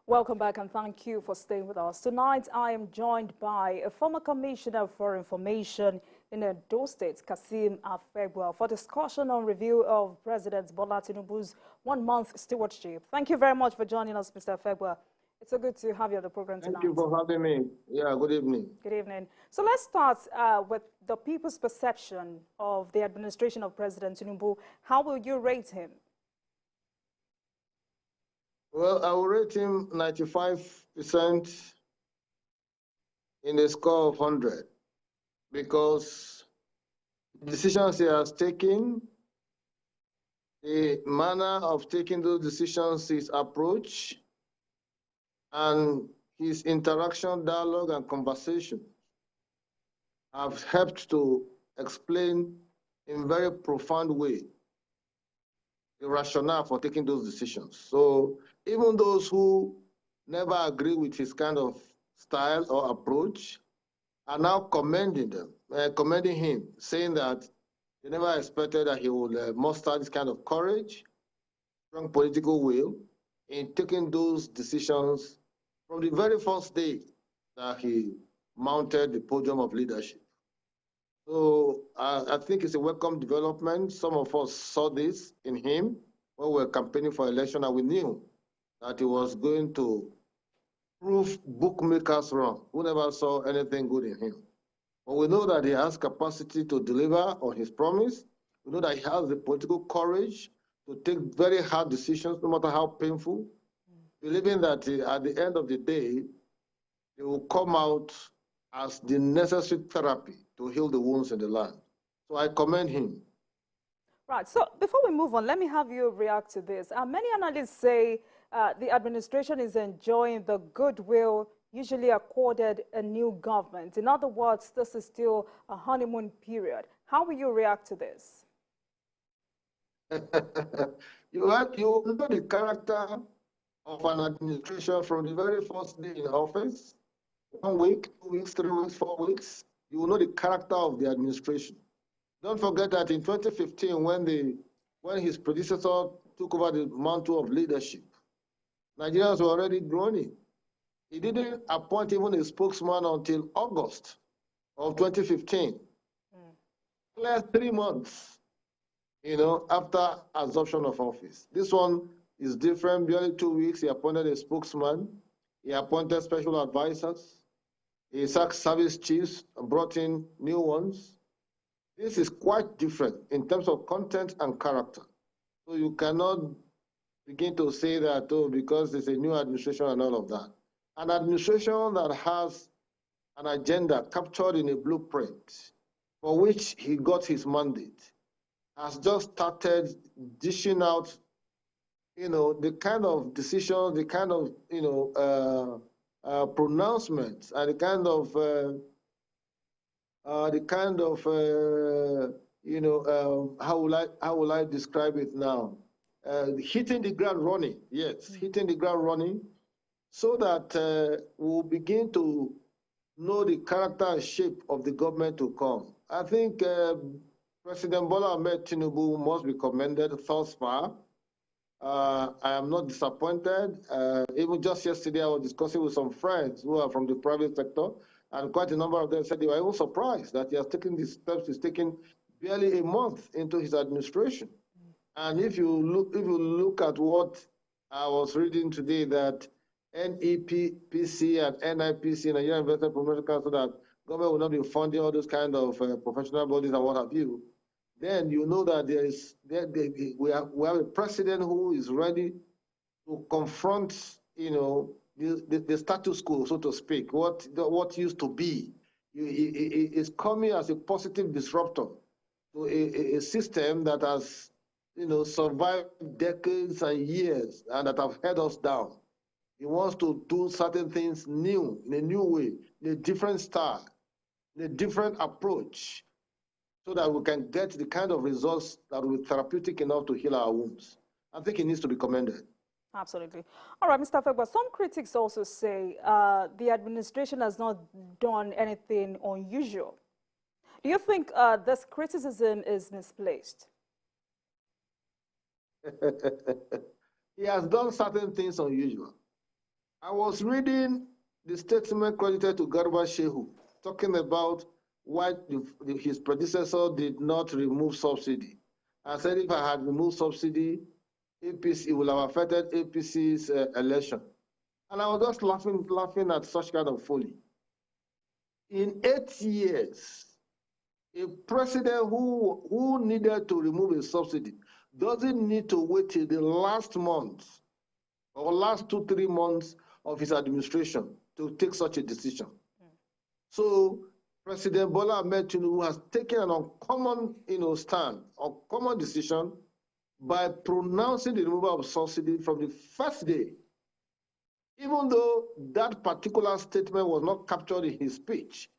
Welcome back and thank you for staying with us. Tonight, I am joined by a former Commissioner for Information in Edo State, Kassim Afegbua, for discussion on review of President Bola Tinubu's one-month stewardship. Thank you very much for joining us, Mr. Afegbua. It's so good to have you on the program tonight. Thank you for having me. Yeah, good evening. Good evening. So let's start with the people's perception of the administration of President Tinubu. How will you rate him? Well, I will rate him 95% in a score of 100 because the decisions he has taken, the manner of taking those decisions, his approach, and his interaction, dialogue, and conversation have helped to explain in a very profound way the rationale for taking those decisions. So even those who never agree with his kind of style or approach are now commending him, saying that they never expected that he would muster this kind of courage, strong political will in taking those decisions from the very first day that he mounted the podium of leadership. So I think it's a welcome development. Some of us saw this in him when we were campaigning for election, and we knew that he was going to prove bookmakers wrong, who never saw anything good in him. But we know that he has capacity to deliver on his promise. We know that he has the political courage to take very hard decisions, no matter how painful, believing that at the end of the day, he will come out as the necessary therapy to heal the wounds in the land. So I commend him. Right. So before we move on, let me have you react to this. Many analysts say the administration is enjoying the goodwill usually accorded a new government. In other words, this is still a honeymoon period. How will you react to this? You know the character of an administration from the very first day in office. 1 week, 2 weeks, 3 weeks, 4 weeks, you will know the character of the administration. Don't forget that in 2015, when his predecessor took over the mantle of leadership, Nigerians were already groaning. He didn't appoint even a spokesman until August of 2015. Last 3 months, after assumption of office. This one is different. Barely 2 weeks, he appointed a spokesman. He appointed special advisors. He sacked service chiefs and brought in new ones. This is quite different in terms of content and character. So you cannot begin to say that, oh, because it's a new administration and all of that. An administration that has an agenda captured in a blueprint for which he got his mandate has just started dishing out, the kind of decisions, the kind of, pronouncements, and how will I describe it now? Hitting the ground running, yes, hitting the ground running, so that we'll begin to know the character and shape of the government to come. I think President Bola Ahmed Tinubu must be commended thus far. I am not disappointed. Even just yesterday, I was discussing with some friends who are from the private sector, and quite a number of them said they were even surprised that he has taken these steps. He's taken barely a month into his administration. And if you look at what I was reading today, that NEPPC and NIPC, Nigerian Investment Promotion Council, that government will not be funding all those kind of professional bodies and what have you, then you know that we have a president who is ready to confront, the status quo, so to speak, what used to be. It's coming as a positive disruptor to a system that has, survived decades and years and that have held us down. He wants to do certain things new, in a new way, in a different style, in a different approach, so that we can get the kind of results that will be therapeutic enough to heal our wounds. I think it needs to be commended. Absolutely. All right, Mr. Afegbua, some critics also say the administration has not done anything unusual. Do you think this criticism is misplaced? He has done certain things unusual. I was reading the statement credited to Garba Shehu, talking about why his predecessor did not remove subsidy. I said if I had removed subsidy, APC, it would have affected APC's election. And I was just laughing at such kind of folly. In 8 years, a president who needed to remove a subsidy doesn't need to wait till the last month or last 2-3 months of his administration to take such a decision. So President Bola Ahmed Tinubu has taken an uncommon stand, uncommon decision by pronouncing the removal of subsidy from the first day, even though that particular statement was not captured in his speech.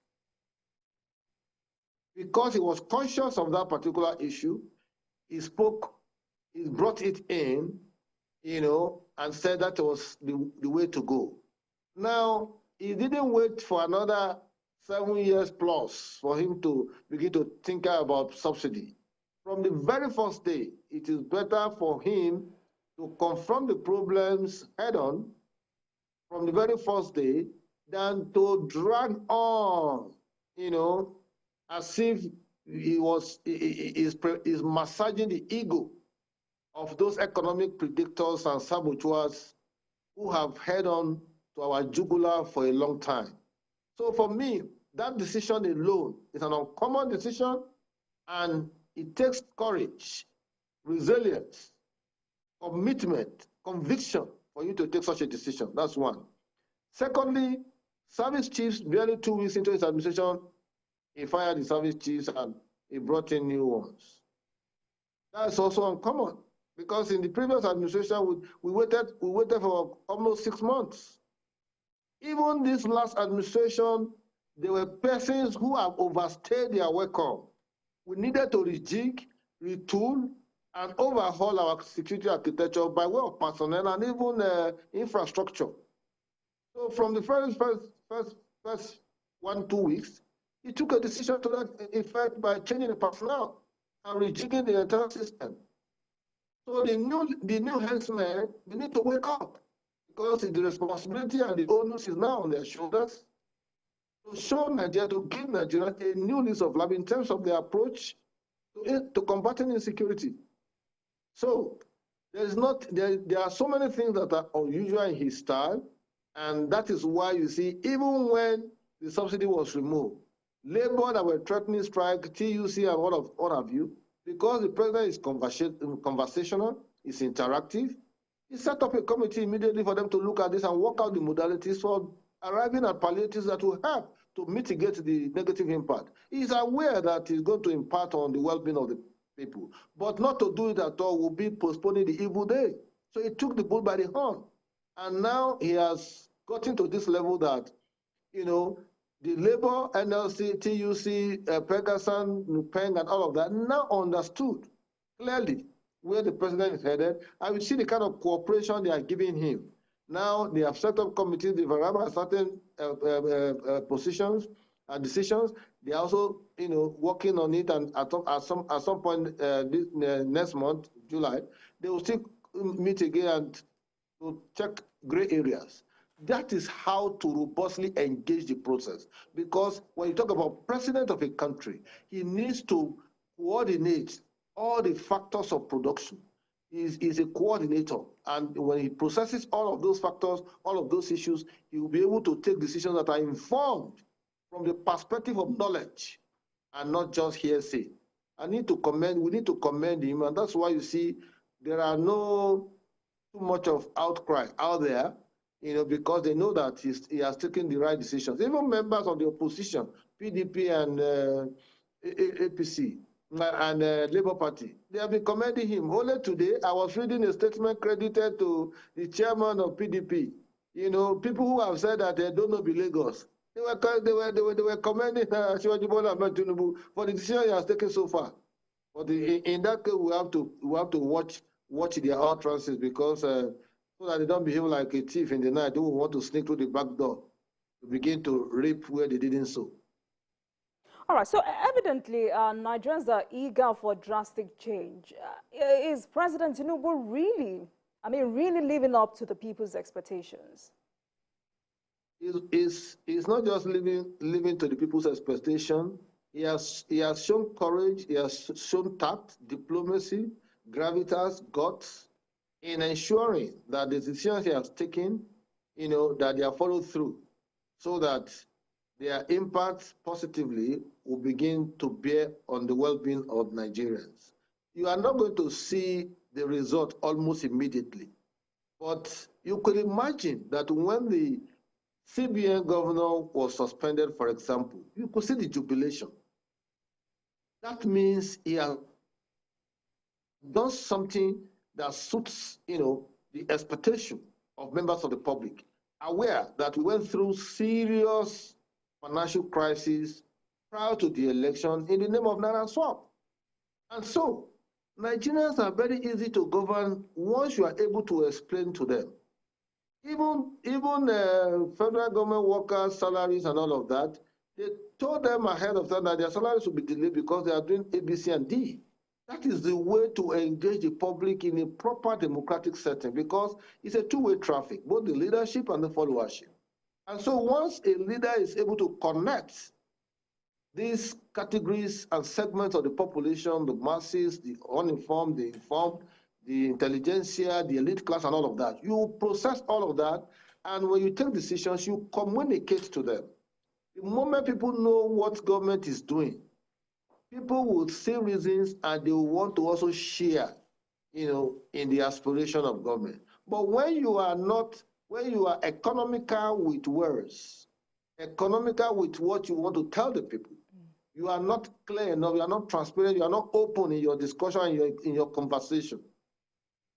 Because he was conscious of that particular issue, he brought it in, and said that was the way to go. Now, he didn't wait for another 7 years plus for him to begin to think about subsidy. From the very first day, it is better for him to confront the problems head on from the very first day than to drag on, as if he is massaging the ego of those economic predictors and saboteurs who have held on to our jugular for a long time. So for me, that decision alone is an uncommon decision, and it takes courage, resilience, commitment, conviction for you to take such a decision. That's one. Secondly, service chiefs, barely 2 weeks into his administration, he fired the service chiefs and he brought in new ones. That's also uncommon, because in the previous administration, we waited for almost 6 months. Even this last administration, there were persons who have overstayed their welcome. We needed to rejig, retool, and overhaul our security architecture by way of personnel and even infrastructure. So from the first 1-2 weeks, he took a decision to that effect by changing the personnel and rejigging the entire system. So the new henchmen, they need to wake up, because the responsibility and the onus is now on their shoulders to show Nigeria, to give Nigeria a new lease of life in terms of their approach to combating insecurity. So there are so many things that are unusual in his style, and that is why you see, even when the subsidy was removed, labor that were threatening strike, TUC and all of you, because the president is conversational, is interactive, he set up a committee immediately for them to look at this and work out the modalities for arriving at palliatives that will help to mitigate the negative impact. He is aware that he's going to impact on the well-being of the people, but not to do it at all will be postponing the evil day. So he took the bull by the horn, and now he has gotten to this level that, the labor, NLC, TUC, Pegasan, Nupeng, and all of that now understood clearly where the president is headed, and we see the kind of cooperation they are giving him. Now they have set up committees, they've arrived at certain positions and decisions. They are also, working on it, and at some point next month, July, they will still meet again and to check gray areas. That is how to robustly engage the process. Because when you talk about president of a country, he needs to coordinate all the factors of production. He is a coordinator. And when he processes all of those factors, all of those issues, he will be able to take decisions that are informed from the perspective of knowledge and not just hearsay. We need to commend him, and that's why you see there are no too much of outcry out there, because they know that he has taken the right decisions. Even members of the opposition, PDP and APC and Labour Party, they have been commending him. Only today, I was reading a statement credited to the chairman of PDP. People who have said that they don't know the Lagos. They were commending Shivaji Bola Ahmed Tinubu for the decision he has taken so far. But in that case, we have to watch their utterances, because so that they don't behave like a thief in the night who want to sneak through the back door to begin to rape where they didn't sow. All right, so evidently Nigerians are eager for drastic change. Is President Tinubu really, really living up to the people's expectations? He's not just living to the people's expectation. He has shown courage, he has shown tact, diplomacy, gravitas, guts in ensuring that the decisions he has taken, that they are followed through so that their impact positively will begin to bear on the well-being of Nigerians. You are not going to see the result almost immediately, but you could imagine that when the CBN governor was suspended, for example, you could see the jubilation. That means he has done something that suits, the expectation of members of the public, aware that we went through serious financial crisis prior to the election in the name of Naira swap. And so Nigerians are very easy to govern once you are able to explain to them. Even federal government workers' salaries and all of that, they told them ahead of time that their salaries will be delayed because they are doing A, B, C, and D. That is the way to engage the public in a proper democratic setting because it's a two-way traffic, both the leadership and the followership. And so once a leader is able to connect these categories and segments of the population, the masses, the uninformed, the informed, the intelligentsia, the elite class, and all of that, you process all of that, and when you take decisions, you communicate to them. The moment people know what government is doing, people will see reasons and they will want to also share, in the aspiration of government. But when you are economical with words, economical with what you want to tell the people, you are not clear enough, you are not transparent, you are not open in your discussion, in your conversation,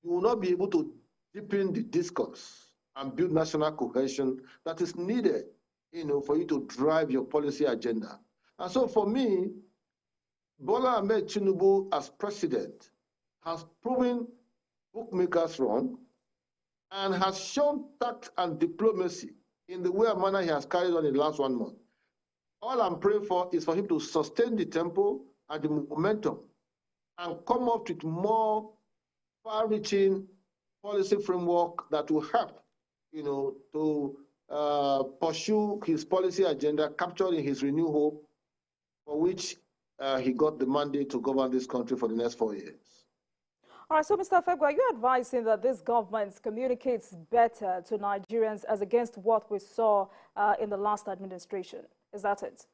you will not be able to deepen the discourse and build national cohesion that is needed, for you to drive your policy agenda. And so for me, Bola Ahmed Tinubu as president has proven bookmakers wrong and has shown tact and diplomacy in the way and manner he has carried on in the last 1 month. All I'm praying for is for him to sustain the tempo and the momentum and come up with more far-reaching policy framework that will help, to pursue his policy agenda captured in his Renew Hope, for which he got the mandate to govern this country for the next 4 years. All right, so Mr. Afegbua, you're advising that this government communicates better to Nigerians as against what we saw in the last administration. Is that it?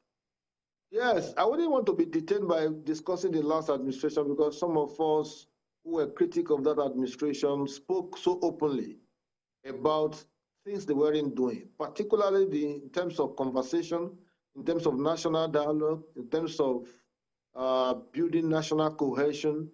Yes, I wouldn't want to be detained by discussing the last administration because some of us who were critical of that administration spoke so openly about things they weren't doing, particularly in terms of conversation, in terms of national dialogue, in terms of building national cohesion,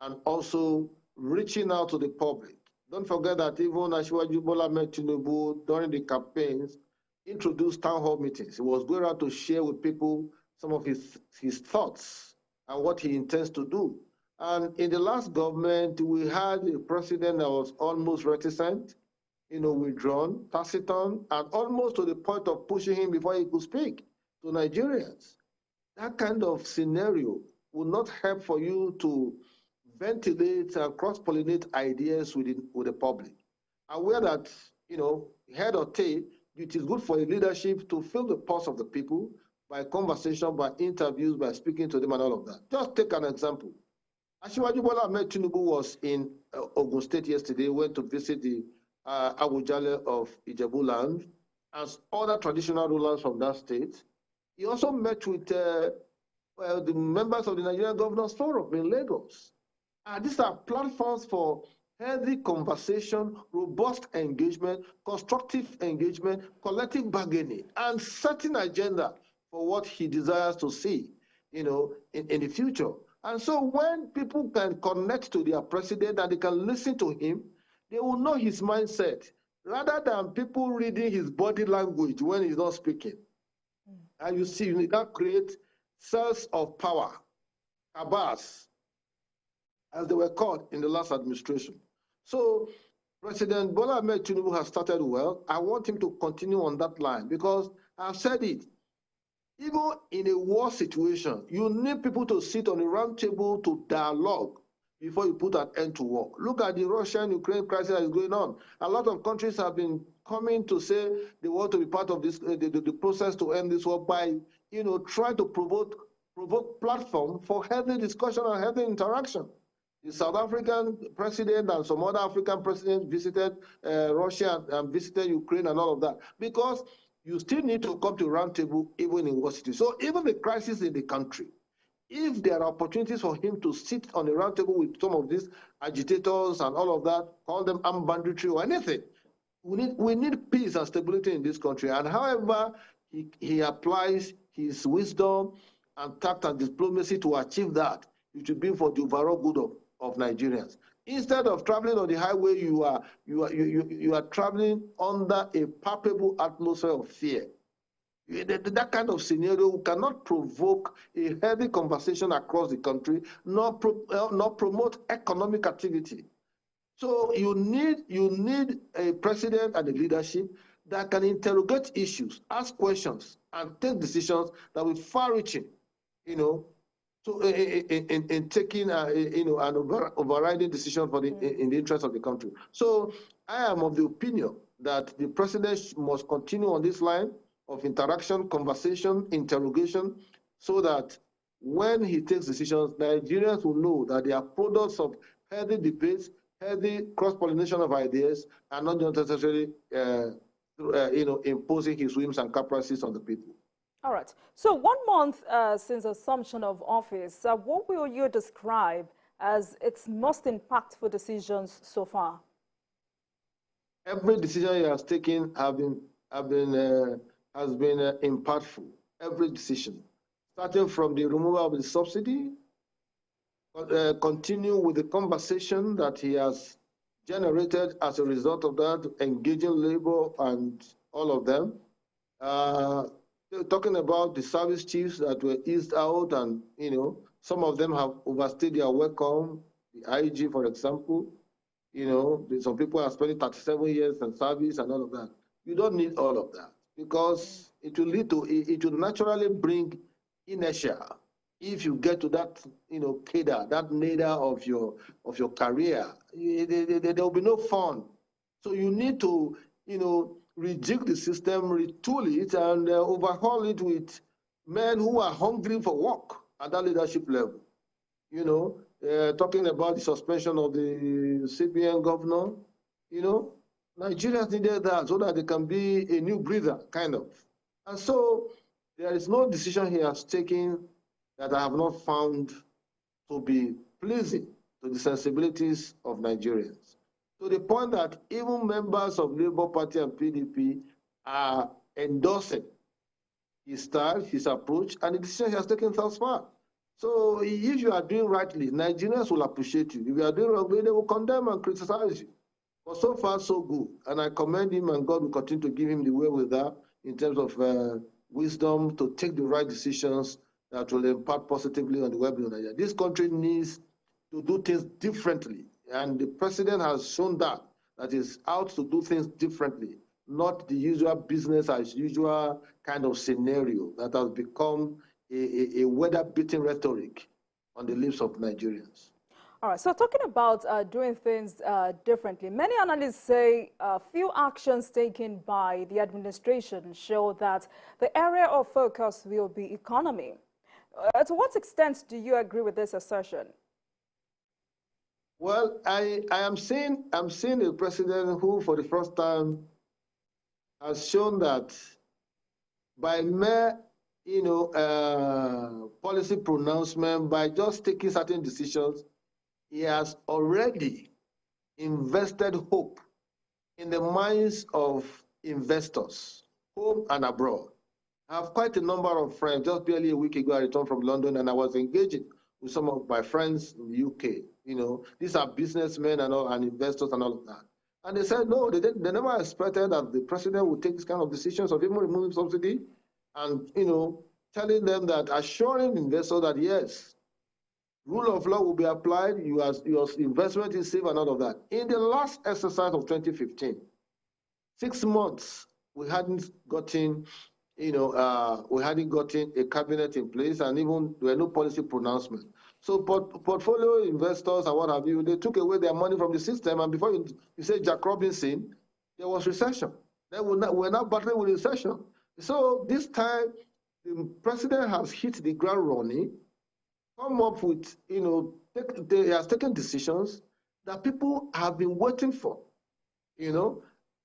and also reaching out to the public. Don't forget that even Asiwaju Bola Ahmed Tinubu, during the campaigns, introduced town hall meetings. He was going out to share with people some of his thoughts and what he intends to do. And in the last government, we had a president that was almost reticent, withdrawn, taciturn, and almost to the point of pushing him before he could speak to Nigerians. That kind of scenario will not help for you to ventilate and cross-pollinate ideas with the public. Aware that, head or tail, it is good for a leadership to feel the pulse of the people by conversation, by interviews, by speaking to them and all of that. Just take an example. Asiwaju Bola Ahmed Tinubu was in Ogun State yesterday, went to visit the Awujale of Ijebu land, as other traditional rulers from that state. He also met with the members of the Nigerian Governors Forum in Lagos. These are platforms for healthy conversation, robust engagement, constructive engagement, collective bargaining, and setting agenda for what he desires to see, in the future. And so when people can connect to their president and they can listen to him, they will know his mindset, rather than people reading his body language when he's not speaking. And you see, that creates cells of power, cabals, as they were called in the last administration. So President Bola Ahmed Tinubu has started well. I want him to continue on that line because I've said it. Even in a war situation, you need people to sit on a round table to dialogue before you put an end to war. Look at the Russian-Ukraine crisis that is going on. A lot of countries have been coming to say they want to be part of this, the process to end this war by, trying to provoke platform for healthy discussion and healthy interaction. The South African president and some other African presidents visited Russia and visited Ukraine and all of that, because you still need to come to a round table even in war cities. So even the crisis in the country, if there are opportunities for him to sit on a round table with some of these agitators and all of that, call them armed banditry or anything, we need peace and stability in this country. And however he applies his wisdom and tact and diplomacy to achieve that, it should be for the overall good of Nigerians. Instead of traveling on the highway, you are traveling under a palpable atmosphere of fear. That kind of scenario cannot provoke a healthy conversation across the country, nor promote economic activity. So you need a president and a leadership that can interrogate issues, ask questions, and take decisions that will far-reaching, so in taking an overriding decision for in the interest of the country. So I am of the opinion that the president must continue on this line of interaction, conversation, interrogation, so that when he takes decisions, Nigerians will know that they are products of healthy debates, healthy cross-pollination of ideas, and not just necessarily imposing his whims and caprices on the people. All right. So 1 month since assumption of office, what will you describe as its most impactful decisions so far? Every decision he has taken has been impactful. Every decision, starting from the removal of the subsidy, continue with the conversation that he has generated as a result of that, engaging labor and all of them. Talking about the service chiefs that were eased out, and some of them have overstayed their welcome. The IG, for example, some people are spending 37 years in service and all of that. You don't need all of that, because it will lead to, it will naturally bring inertia. If you get to that, cadre, that nadir of your career, there will be no fun. So you need to, rejig the system, retool it, and overhaul it with men who are hungry for work at that leadership level. Talking about the suspension of the CBN governor, Nigerians needed that so that they can be a new breather, kind of. And so there is no decision he has taken that I have not found to be pleasing to the sensibilities of Nigerians, to the point that even members of Labour Party and PDP are endorsing his style, his approach, and the decision he has taken thus far. So if you are doing rightly, Nigerians will appreciate you. If you are doing wrongly, they will condemn and criticize you. But so far, so good. And I commend him, and God will continue to give him the wherewithal in terms of wisdom to take the right decisions that will impact positively on the well-being of Nigeria. This country needs to do things differently. And the president has shown that is out to do things differently, not the usual business as usual kind of scenario that has become a weather-beaten rhetoric on the lips of Nigerians. All right, so talking about doing things differently, many analysts say few actions taken by the administration show that the area of focus will be economy. To what extent do you agree with this assertion? Well, I'm seeing a president who, for the first time, has shown that by mere, policy pronouncement, by just taking certain decisions, he has already invested hope in the minds of investors, home and abroad. I have quite a number of friends. Just barely a week ago, I returned from London, and I was engaging with some of my friends in the UK. These are businessmen and investors and all of that. And they said, no, they never expected that the president would take this kind of decisions of even removing subsidy and, telling them that, assuring investors that, yes, rule of law will be applied, your investment is safe and all of that. In the last exercise of 2015, 6 months, we hadn't gotten we hadn't gotten a cabinet in place, and even there were no policy pronouncement. So portfolio investors and what have you, they took away their money from the system, and before you say Jack Robinson, there was recession. Then we're not battling with recession. So this time, the president has hit the ground running, come up with, he has taken decisions that people have been waiting for.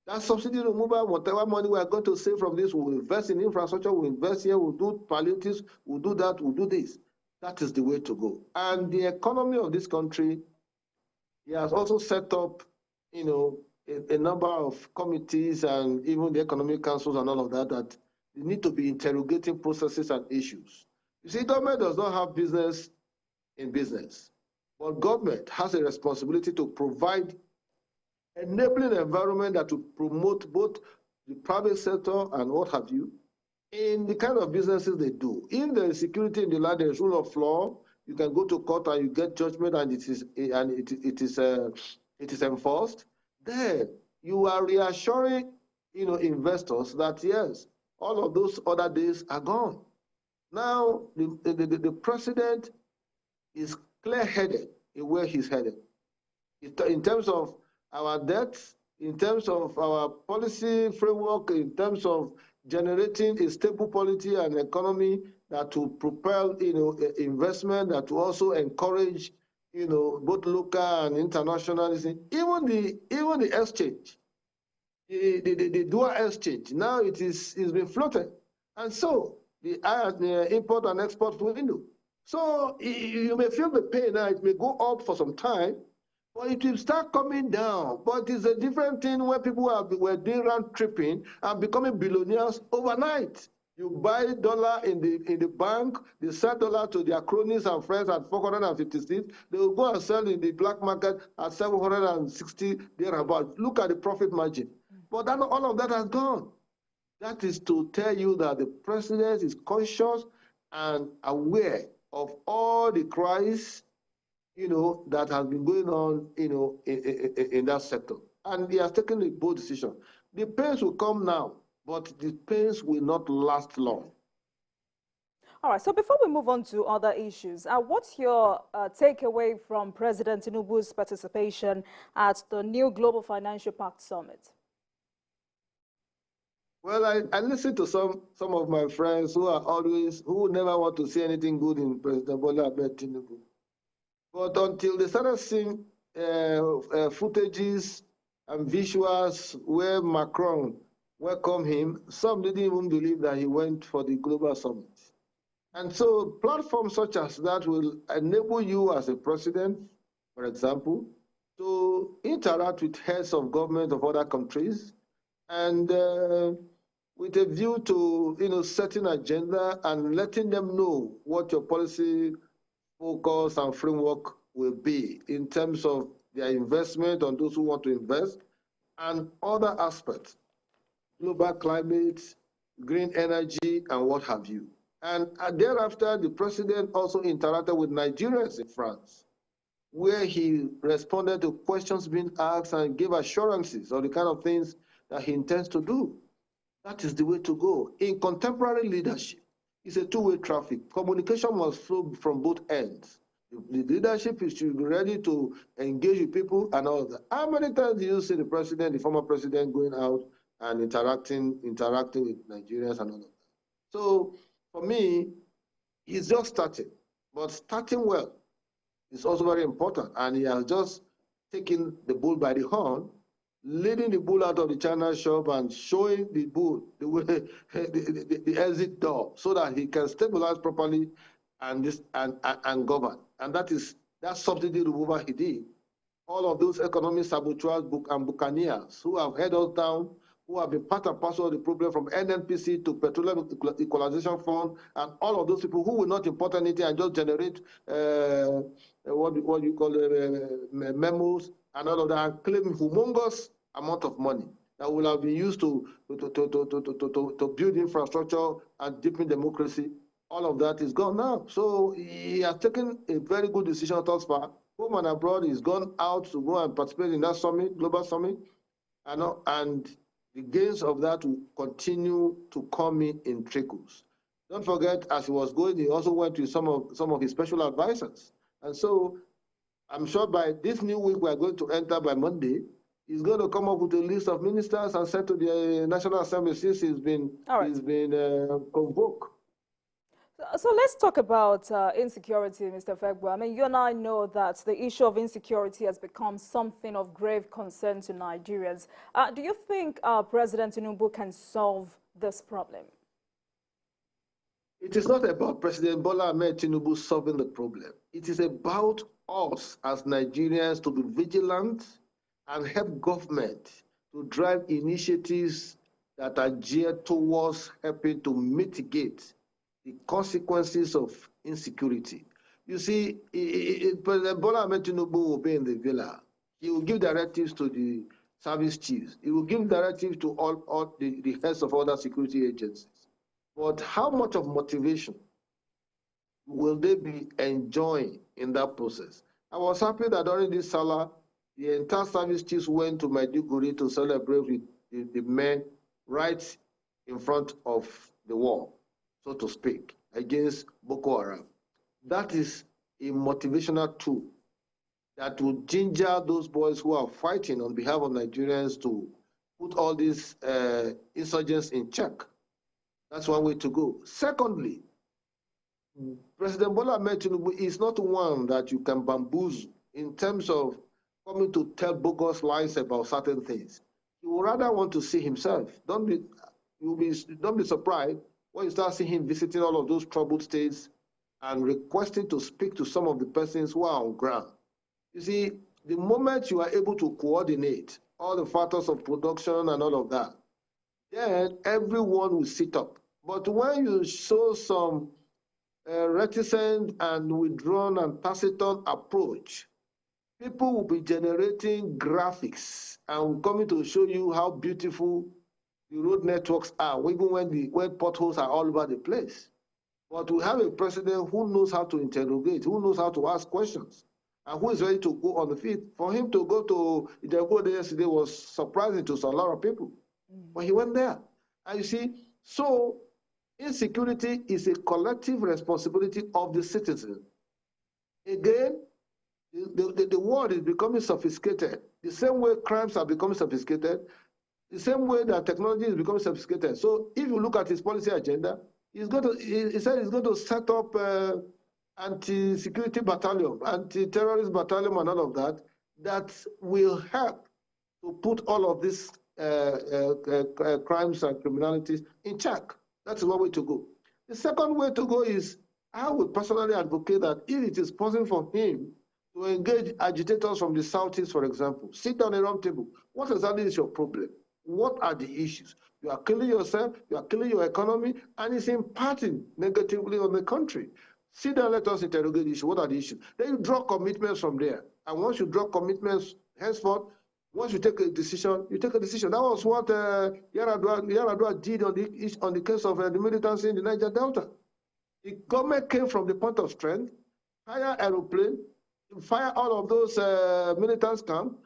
That subsidy removal, whatever money we are going to save from this, we'll invest in infrastructure, we'll invest here, we'll do palliatives, we'll do that, we'll do this. That is the way to go. And the economy of this country, he has also set up, a number of committees and even the economic councils and all of that, that they need to be interrogating processes and issues. You see, government does not have business in business, but government has a responsibility to provide enabling environment that will promote both the private sector and what have you in the kind of businesses they do. If there is security in the land, there is rule of law, you can go to court and you get judgment, and it is enforced. Then you are reassuring, investors that yes, all of those other days are gone. Now the president is clear-headed in where he's headed. In terms of our debt, in terms of our policy framework, in terms of generating a stable polity and economy that will propel, investment, that will also encourage, both local and internationalism. Even the exchange, the dual exchange. Now it's been floated, and so the import and export window. So you may feel the pain now. It may go up for some time, but it will start coming down. But it's a different thing when people were doing round tripping and becoming billionaires overnight. You buy dollar in the bank, they sell dollar to their cronies and friends at 456. They will go and sell in the black market at 760 thereabout. Look at the profit margin. But all of that has gone. That is to tell you that the president is conscious and aware of all the crises, that has been going on, in that sector. And he has taken a bold decision. The pains will come now, but the pains will not last long. All right, so before we move on to other issues, what's your takeaway from President Tinubu's participation at the new Global Financial Pact Summit? Well, I listen to some of my friends who never want to see anything good in President Bola Ahmed Tinubu. But until they started seeing footages and visuals where Macron welcomed him, some didn't even believe that he went for the global summit. And so platforms such as that will enable you as a president, for example, to interact with heads of government of other countries and with a view to setting agenda and letting them know what your policy focus and framework will be in terms of their investment on those who want to invest and other aspects, global climate, green energy, and what have you. And thereafter, the president also interacted with Nigerians in France, where he responded to questions being asked and gave assurances of the kind of things that he intends to do. That is the way to go. In contemporary leadership, it's a two-way traffic. Communication must flow from both ends. The leadership should be ready to engage with people and all that. How many times do you see the president, the former president, going out and interacting with Nigerians and all of that? So for me, he's just starting, but starting well is also very important. And he has just taken the bull by the horn, leading the bull out of the China shop and showing the bull the way the exit door so that he can stabilize properly and govern. And that subsidy removal he did. All of those economic saboteurs and buccaneers who have held us down, who have been part and parcel of the problem from NNPC to Petroleum Equalization Fund, and all of those people who will not import anything and just generate what you call memos and all of that, and claim humongous amount of money that will have been used to build infrastructure and deepen democracy. All of that is gone now. So he has taken a very good decision thus far. Home and abroad, he's gone out to go and participate in that summit, global summit, and the gains of that will continue to come in trickles. Don't forget, as he was going, he also went to some of his special advisors. And so I'm sure by this new week we're going to enter by Monday, he's going to come up with a list of ministers and send to the National Assembly since he's been convoked. So let's talk about insecurity, Mr. Afegbua. I mean, you and I know that the issue of insecurity has become something of grave concern to Nigerians. Do you think President Tinubu can solve this problem? It is not about President Bola Ahmed Tinubu solving the problem. It is about us as Nigerians to be vigilant and help government to drive initiatives that are geared towards helping to mitigate the consequences of insecurity. You see, President Bola Ahmed Tinubu will be in the villa. He will give directives to the service chiefs. He will give directives to all the heads of other security agencies. But how much of motivation will they be enjoying in that process? I was happy that during this Salah, the entire service chiefs went to Maiduguri to celebrate with the men right in front of the wall, so to speak, against Boko Haram. That is a motivational tool that will ginger those boys who are fighting on behalf of Nigerians to put all these insurgents in check. That's one way to go. Secondly, President Bola Ahmed Tinubu is not one that you can bamboozle in terms of coming to tell bogus lies about certain things. He would rather want to see himself. Don't be surprised when you start seeing him visiting all of those troubled states and requesting to speak to some of the persons who are on ground. You see, the moment you are able to coordinate all the factors of production and all of that, then everyone will sit up. But when you show some reticent and withdrawn and taciturn approach, people will be generating graphics and coming to show you how beautiful the road networks are, even when potholes are all over the place. But we have a president who knows how to interrogate, who knows how to ask questions, and who is ready to go on the field. For him to go to Ijebu yesterday was surprising to a lot of people. But he went there. And you see, so insecurity is a collective responsibility of the citizen. Again, the world is becoming sophisticated. The same way crimes are becoming sophisticated, the same way that technology is becoming sophisticated. So if you look at his policy agenda, he said he's going to set up anti-security battalion, anti-terrorist battalion and all of that, that will help to put all of these crimes and criminalities in check. That's one way to go. The second way to go is, I would personally advocate that if it is possible for him to engage agitators from the Southeast, for example, sit down at a round table. What exactly is your problem? What are the issues? You are killing yourself, you are killing your economy, and it's impacting negatively on the country. Sit down, let us interrogate the issue. What are the issues? Then you draw commitments from there. And once you draw commitments, henceforth, once you take a decision, you take a decision. That was what Yar'Adua did on the case of the militancy in the Niger Delta. The government came from the point of strength, fire aeroplane, fire all of those militants camp.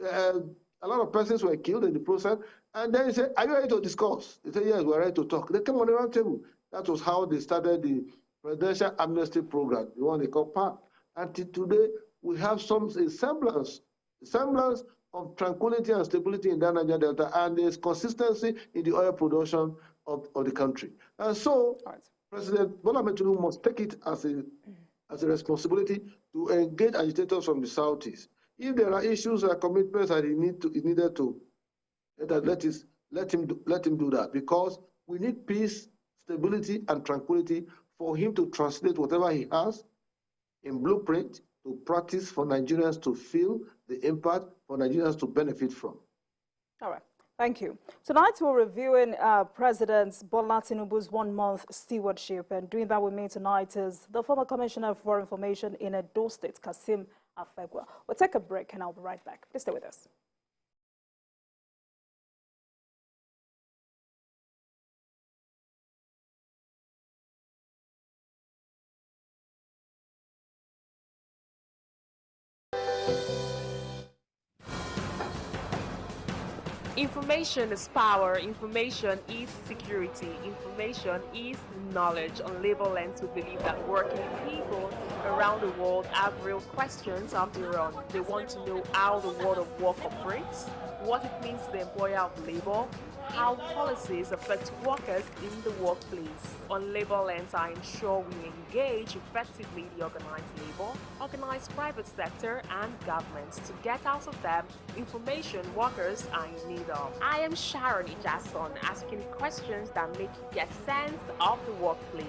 A lot of persons were killed in the process. And then he said, are you ready to discuss? They said, yes, we're ready to talk. They came on the round table. That was how they started the Presidential Amnesty Program, the one they call PAC. Until today, we have a semblance of tranquility and stability in the Niger Delta, and there's consistency in the oil production of the country. And so, President Bola Ahmed Tinubu must take it as a responsibility to engage agitators from the Southeast. If there are issues or commitments that he needed to, let him do that, because we need peace, stability, and tranquility for him to translate whatever he has in blueprint to practice for Nigerians to feel the impact, for Nigerians to benefit from. All right. Thank you. Tonight we're reviewing President Bola Tinubu's 1-month stewardship, and doing that with me tonight is the former Commissioner for Information in Edo State, Kassim Afegbua. We'll take a break and I'll be right back. Please stay with us. Information is power, information is security, information is knowledge. On Labor Lens, we believe that working people around the world have real questions of their own. They want to know how the world of work operates, what it means to the employer of labor, how policies affect workers in the workplace. On Labor Lens, I ensure we engage effectively the organized labor, organized private sector, and governments to get out of them information workers are in need of. I am Sharon Ijason, asking questions that make you get sense of the workplace.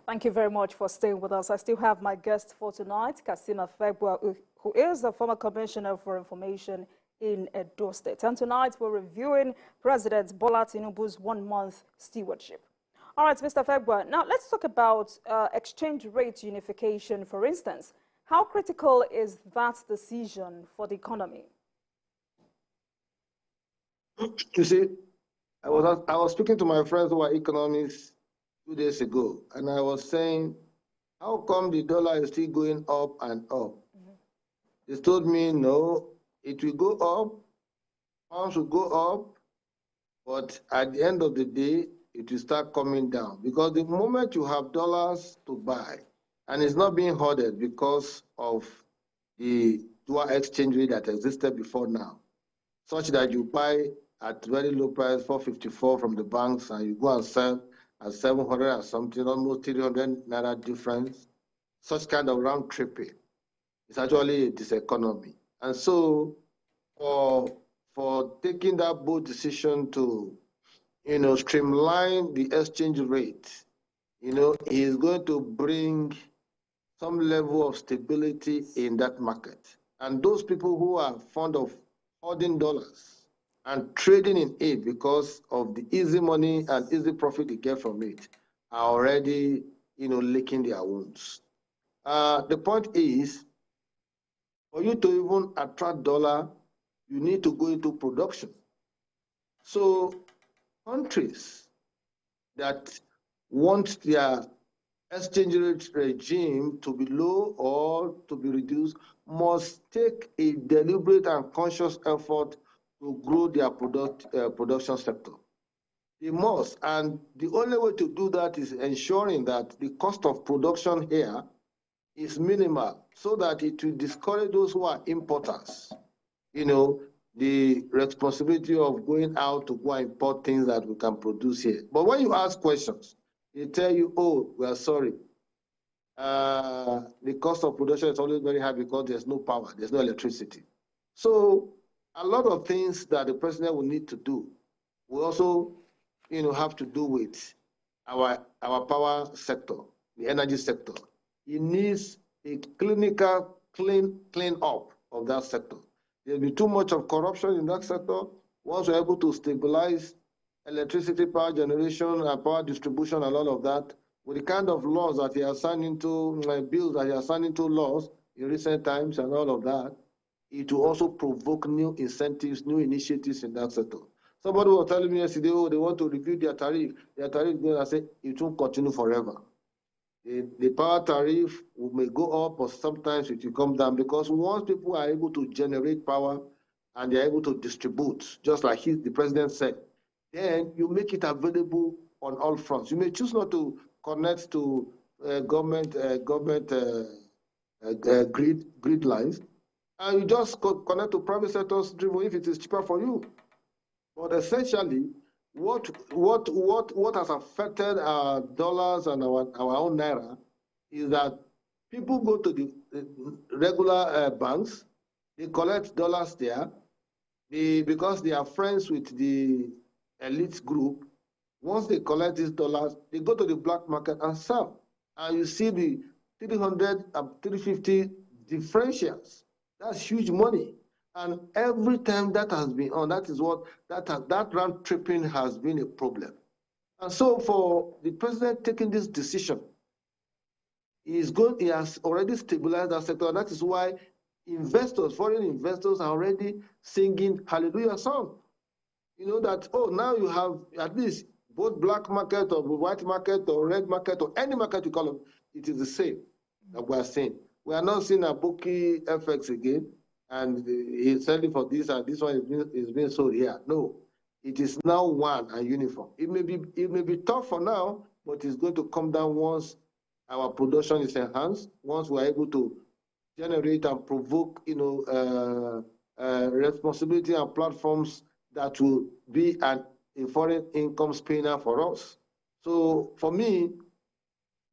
Thank you very much for staying with us. I still have my guest for tonight, Kassim Afegbua, who is the former Commissioner for Information in Edo State. And tonight we're reviewing President Bola Tinubu's one-month stewardship. All right, Mr. Afegbua, now let's talk about exchange rate unification, for instance. How critical is that decision for the economy? You see, I was speaking to my friends who are economists 2 days ago, and I was saying, how come the dollar is still going up and up? They told me, no, it will go up, pounds will go up, but at the end of the day, it will start coming down. Because the moment you have dollars to buy, and it's not being hoarded because of the dual exchange rate that existed before now, such that you buy at very low price, 454 from the banks, and you go and sell at 700 or something, almost 300 naira difference. Such kind of round tripping is actually a diseconomy. And so for taking that bold decision to, streamline the exchange rate, he is going to bring some level of stability in that market. And those people who are fond of hoarding dollars and trading in it because of the easy money and easy profit they get from it are already, licking their wounds. The point is, for you to even attract dollar, you need to go into production. So countries that want their exchange rate regime to be low or to be reduced must take a deliberate and conscious effort to grow their production sector. They must, and the only way to do that is ensuring that the cost of production here is minimal so that it will discourage those who are importers. The responsibility of going out to go and import things that we can produce here. But when you ask questions, they tell you, oh, we are sorry. The cost of production is always very high because there's no power, there's no electricity. So a lot of things that the president will need to do will also, have to do with our power sector, the energy sector. It needs a clinical clean up of that sector. There'll be too much of corruption in that sector. Once we're able to stabilize electricity, power generation, and power distribution, and all of that, with the kind of laws that he has signed into, bills that he has signed into laws in recent times and all of that, it will also provoke new incentives, new initiatives in that sector. Somebody was telling me yesterday, oh, they want to review their tariff. Their tariff is going to say it won't continue forever. The power tariff may go up, or sometimes it will come down, because once people are able to generate power and they're able to distribute, just like the president said, then you make it available on all fronts. You may choose not to connect to government grid lines, and you just connect to private sectors driven if it is cheaper for you. But essentially, what has affected our dollars and our own naira is that people go to the regular banks, they collect dollars there, because they are friends with the elite group. Once they collect these dollars, they go to the black market and sell. And you see the 300 and 350 differentials. That's huge money. And every time that has been on, that is what that round tripping has been a problem. And so for the president taking this decision, he has already stabilized that sector. And that is why investors, foreign investors, are already singing hallelujah song. You know that, oh, now you have at least both black market or white market or red market or any market you call them, it is the same that we are seeing. We are not seeing a bookie FX again, and he's selling for this and this one is being sold here. No, it is now one and uniform. It may be tough for now, but it's going to come down once our production is enhanced, once we're able to generate and provoke, responsibility and platforms that will be a foreign income spinner for us. So for me,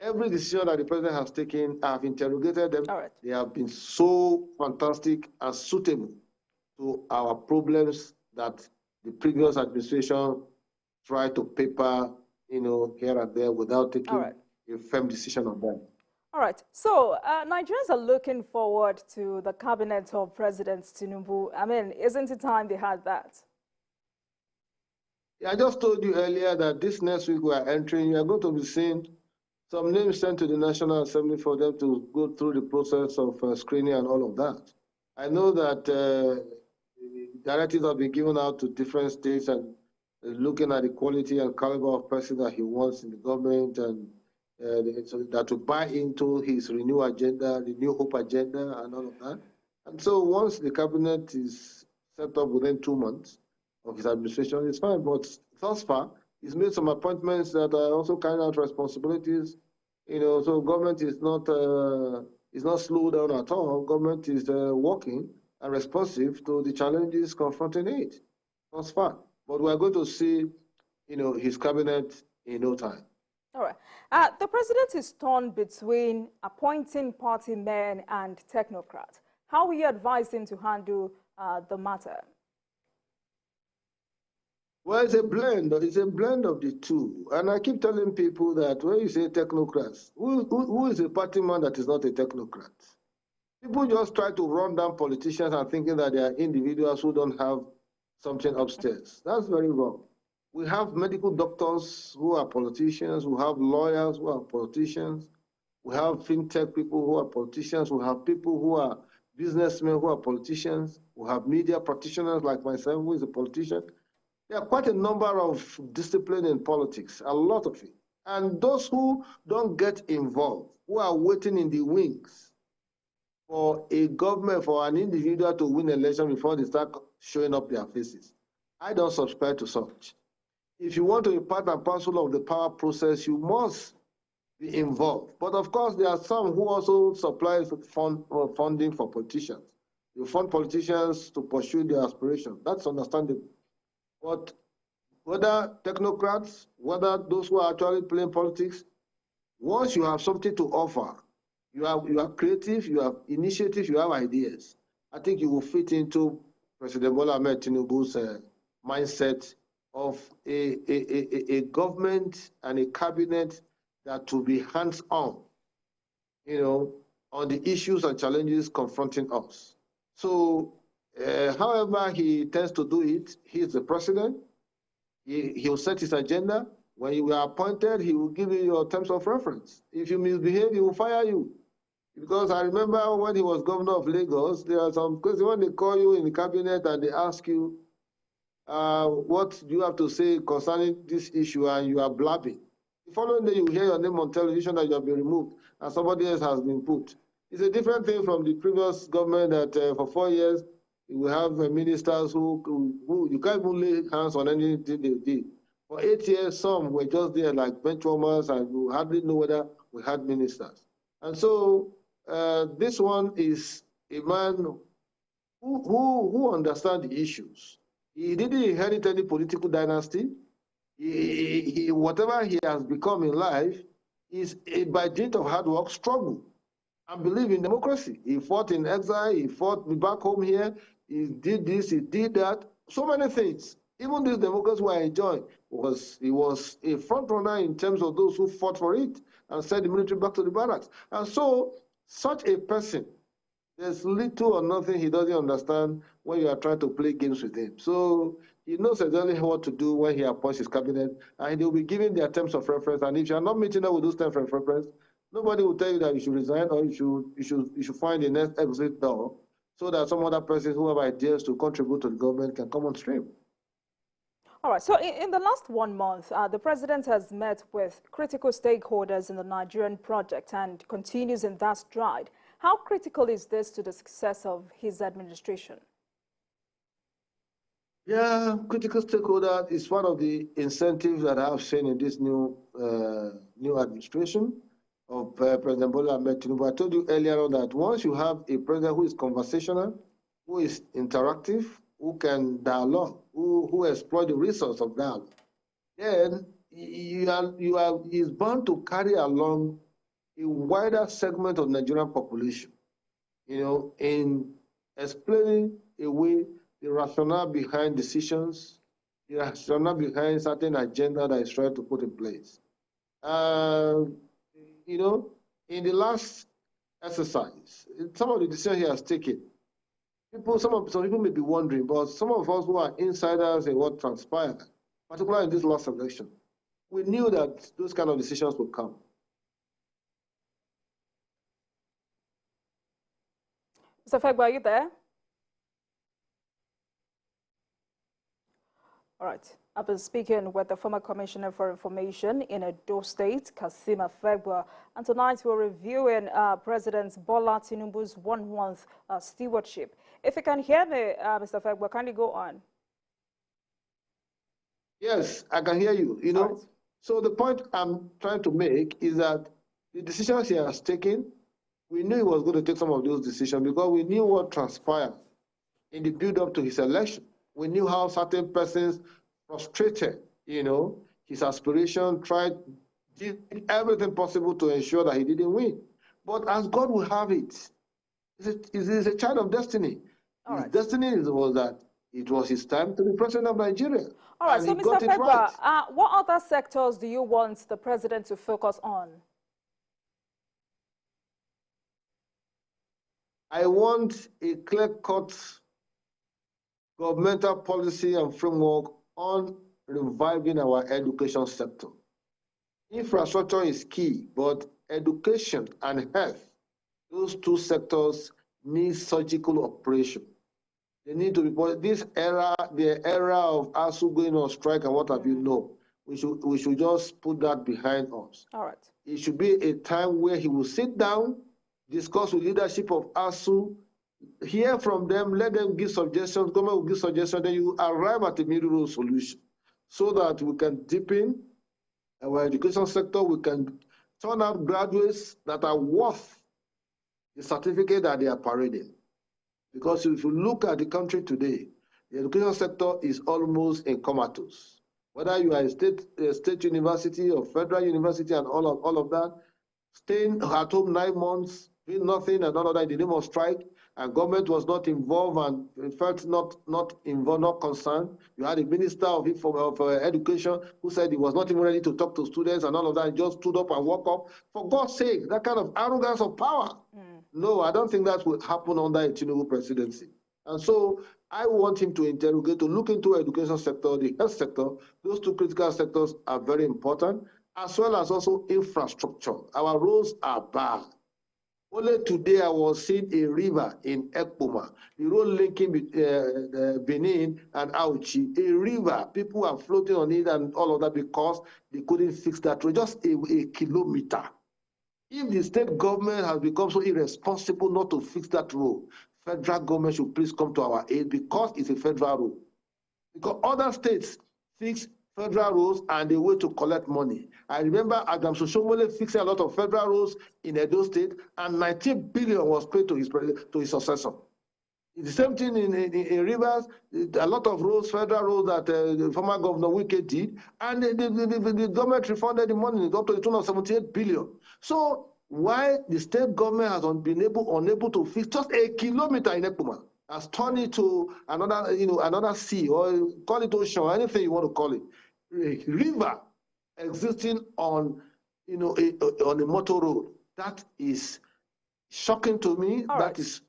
every decision that the president has taken, I've interrogated them. All right. They have been so fantastic and suitable to our problems that the previous administration tried to paper, here and there without taking a firm decision on them. All right. So Nigerians are looking forward to the cabinet of President Tinubu. I mean, isn't it time they had that? I just told you earlier that this next week we are entering, you are going to be seeing some names sent to the National Assembly for them to go through the process of screening and all of that. I know that directives have been given out to different states and looking at the quality and caliber of person that he wants in the government, and so that to buy into his Renew agenda, the New Hope agenda, and all of that. And so once the cabinet is set up within 2 months of his administration, it's fine. But thus far, he's made some appointments that are also carrying out responsibilities. So government is not slowed down at all. Government is working and responsive to the challenges confronting it thus far. But we're going to see, his cabinet in no time. All right. The president is torn between appointing party men and technocrats. How will you advise him to handle the matter? Well, it's a blend. It's a blend of the two. And I keep telling people that when you say technocrats, who is a party man that is not a technocrat? People just try to run down politicians and thinking that they are individuals who don't have something upstairs. That's very wrong. We have medical doctors who are politicians. We have lawyers who are politicians. We have fintech people who are politicians. We have people who are businessmen who are politicians. We have media practitioners like myself who is a politician. There are quite a number of disciplines in politics, a lot of it. And those who don't get involved, who are waiting in the wings for a government, for an individual to win an election before they start showing up their faces. I don't subscribe to such. If you want to be part and parcel of the power process, you must be involved. But of course, there are some who also supply funding for politicians. You fund politicians to pursue their aspirations. That's understandable. But whether technocrats, whether those who are actually playing politics, once you have something to offer, you are creative, you have initiative, you have ideas, I think you will fit into President Bola Ahmed Tinubu's mindset of a government and a cabinet that will be hands-on, on the issues and challenges confronting us. So, however he tends to do it, he is the president. He will set his agenda. When you are appointed, he will give you your terms of reference. If you misbehave, he will fire you. Because I remember when he was governor of Lagos, there are some cases when they call you in the cabinet and they ask you, what do you have to say concerning this issue, and you are blabbing. The following day, you hear your name on television that you have been removed and somebody else has been put. It's a different thing from the previous government that for 4 years, you will have ministers who you can't even lay hands on anything they did. For 8 years, some were just there like bench warmers, and you hardly know whether we had ministers. And so this one is a man who understands the issues. He didn't inherit any political dynasty. Whatever he has become in life is by dint of hard work, struggle, and believe in democracy. He fought in exile. He fought back home here. He did this. He did that. So many things. Even this democracy we are enjoying, he was a front runner in terms of those who fought for it and sent the military back to the barracks. And so, such a person, there's little or nothing he doesn't understand when you are trying to play games with him. So He knows exactly what to do when he appoints his cabinet, and they'll be giving their terms of reference. And if you are not meeting up with those terms of reference, nobody will tell you that you should resign or you should find the next exit door so that some other person who have ideas to contribute to the government can come on stream. All right. So in the last 1 month, the president has met with critical stakeholders in the Nigerian project and continues in that stride. How critical is this to the success of his administration? Yeah, critical stakeholder is one of the incentives that I've seen in this new administration of President Bola Ahmed Tinubu. I told you earlier on that once you have a president who is conversational, who is interactive, who can dialogue, who exploit the resource of dialogue, then he's bound to carry along a wider segment of Nigerian population, in explaining away the rationale behind decisions, the rationale behind certain agenda that is trying to put in place. In the last exercise, some of the decisions he has taken, some people may be wondering, but some of us who are insiders in what transpired, particularly in this last election, we knew that those kind of decisions would come. Mr. Afegbua, are you there? All right. I've been speaking with the former Commissioner for Information in Edo State, Kassim Afegbua, and tonight we're reviewing President Bola Tinubu's 1 month stewardship. If you can hear me, Mr. Afegbua, kindly go on. Yes, I can hear you. Right. So the point I'm trying to make is that the decisions he has taken, we knew he was going to take some of those decisions because we knew what transpired in the build-up to his election. We knew how certain persons frustrated, his aspiration, did everything possible to ensure that he didn't win. But as God will have it, he's a child of destiny. His destiny was that it was his time to be president of Nigeria. All right, so Mr. Afegbua, what other sectors do you want the president to focus on? I want a clear-cut governmental policy and framework on reviving our education sector. Infrastructure is key, but education and health, those two sectors need surgical operation. They need to be, the era of ASU going on strike and what have you, we should just put that behind us. All right. It should be a time where he will sit down, discuss with leadership of ASU, hear from them, let them give suggestions, government will give suggestions, then you arrive at a middle solution so that we can deepen our education sector, we can turn out graduates that are worth the certificate that they are parading. Because if you look at the country today, the education sector is almost in comatose. Whether you are a state university or federal university and all of that, staying at home 9 months, doing nothing and all of that in the name of strike, and government was not involved and felt not involved, not concerned. You had a minister of education who said he was not even ready to talk to students and all of that. He just stood up and walked up. For God's sake, that kind of arrogance of power. No, I don't think that will happen under a Tinubu presidency. And so I want him to interrogate, to look into education sector, the health sector. Those two critical sectors are very important, as well as also infrastructure. Our roads are bad. Only today I was seeing a river in Ekpoma, the road linking Benin and Auchi, a river. People are floating on it and all of that because they couldn't fix that road, just a kilometer. If the state government has become so irresponsible not to fix that road, federal government should please come to our aid because it's a federal road. Because other states fix federal roads and they wait to collect money. I remember Adam Soshomole fixing a lot of federal roads in Edo State, and 19 billion was paid to his successor. The same thing in Rivers, a lot of roads, federal roads that the former Governor Wike did, and the government refunded the money up to the tune of 78 billion. So why the state government has been unable to fix just a kilometer in Ekpoma, has turned it to another sea, or call it ocean, or anything you want to call it, a river existing on on a motor road. That is shocking to me. All that is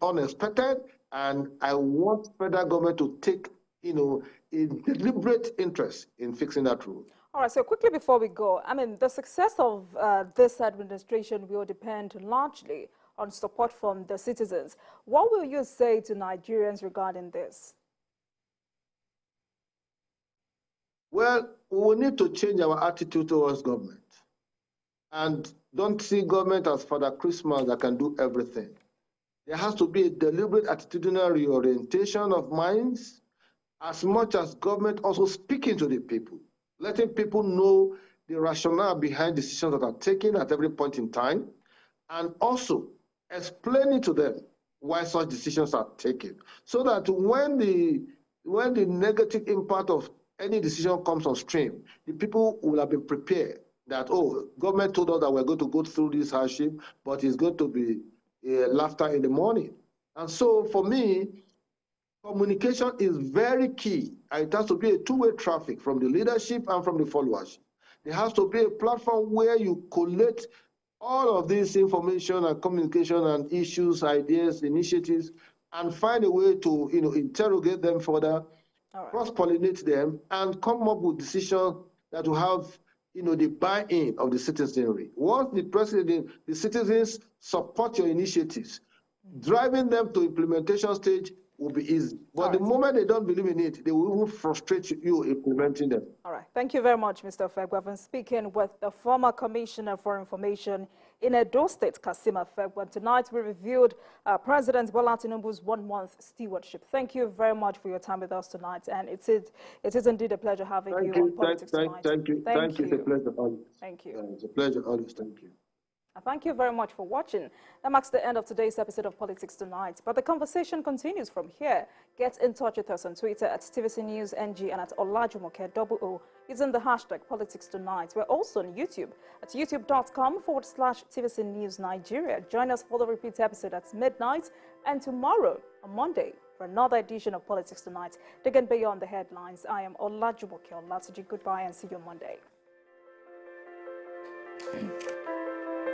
unexpected, and I want federal government to take a deliberate interest in fixing that rule. All right, so quickly before we go, I mean, the success of this administration will depend largely on support from the citizens. What will you say to Nigerians regarding this? Well, we need to change our attitude towards government and don't see government as Father Christmas that can do everything. There has to be a deliberate attitudinal reorientation of minds, as much as government also speaking to the people, letting people know the rationale behind decisions that are taken at every point in time, and also explaining to them why such decisions are taken, so that when the negative impact of any decision comes on stream, the people will have been prepared that, oh, government told us that we're going to go through this hardship, but it's going to be laughter in the morning. And so for me, communication is very key. It has to be a two-way traffic from the leadership and from the followers. There has to be a platform where you collate all of this information and communication and issues, ideas, initiatives, and find a way to interrogate them further, cross-pollinate them, and come up with decisions that will have the buy-in of the citizenry. Once the citizens support your initiatives, driving them to implementation stage will be easy. But the moment they don't believe in it, they will even frustrate you implementing them. All right. Thank you very much, Mr. Afegbua. I've been speaking with the former Commissioner for Information in Edo State, Kassim Afegbua. Tonight, we reviewed President Bola Tinubu's one-month stewardship. Thank you very much for your time with us tonight. And it is indeed a pleasure having you on Politics Tonight. Thank you. Thank you. It's a pleasure always. Thank you. It's a pleasure always. Thank you. Thank you very much for watching. That marks the end of today's episode of Politics Tonight. But the conversation continues from here. Get in touch with us on Twitter at TVCNewsNG and at Olajumoke using the hashtag Politics Tonight. We're also on YouTube at youtube.com/TVC News Nigeria. Join us for the repeat episode at midnight and tomorrow on Monday for another edition of Politics Tonight. Digging beyond the headlines, I am Olajumoke Olatuji. Goodbye and see you on Monday.